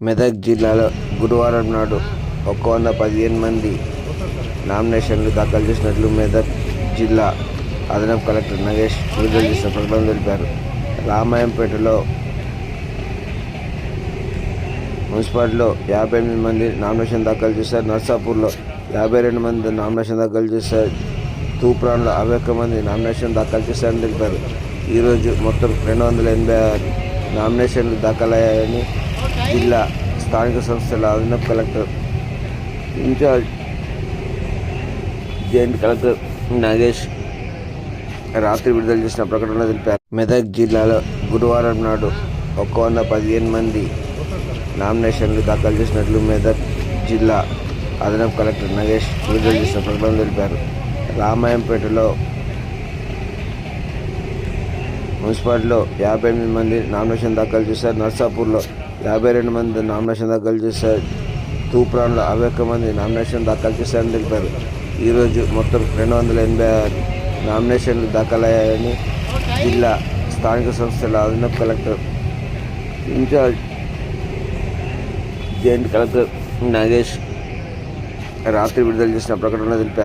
మెదక్ జిల్లాలో గురువారం నాడు 115 మంది నామినేషన్లు దాఖలు చేసినట్లు మెదక్ జిల్లా అదనపు కలెక్టర్ నగేష్ విడుదల చేసిన ప్రకటనలో తెలిపారు. రామాయంపేటలో మున్సిపాలిటీలో 58 మంది నామినేషన్ దాఖలు చేశారు. నర్సాపూర్లో 52 మంది నామినేషన్ దాఖలు చేశారు. తూప్రాన్లో 61 మంది నామినేషన్ దాఖలు చేశారని తెలిపారు. ఈరోజు మొత్తం 286 నామినేషన్లు దాఖలయ్యాయని జిల్లా స్థానిక సంస్థల అదనపు collector in charge joint collector Nagesh రాత్రి విడుదల చేసిన ప్రకటనలో తెలిపారు. మెదక్ జిల్లాలో గురువారం నాడు 115 మంది నామినేషన్లు దాఖలు చేసినట్లు మెదక్ జిల్లా అదనపు కలెక్టర్ నగేష్ విడుదల చేసిన ప్రకటనలో తెలిపారు. రామాయంపేటలో మున్సిపాలిటీలో 58 మంది నామినేషన్ దాఖలు చేశారు. నర్సాపూర్లో 52 మంది నామినేషన్ దాఖలు చేశారు. తూప్రాన్లో 61 మంది నామినేషన్ దాఖలు చేశారని తెలిపారు. ఈరోజు మొత్తం 286 నామినేషన్లు దాఖలయ్యాయని జిల్లా స్థానిక సంస్థల అదనపు collector in charge joint collector Nagesh రాత్రి విడుదల చేసిన ప్రకటనలో తెలిపారు.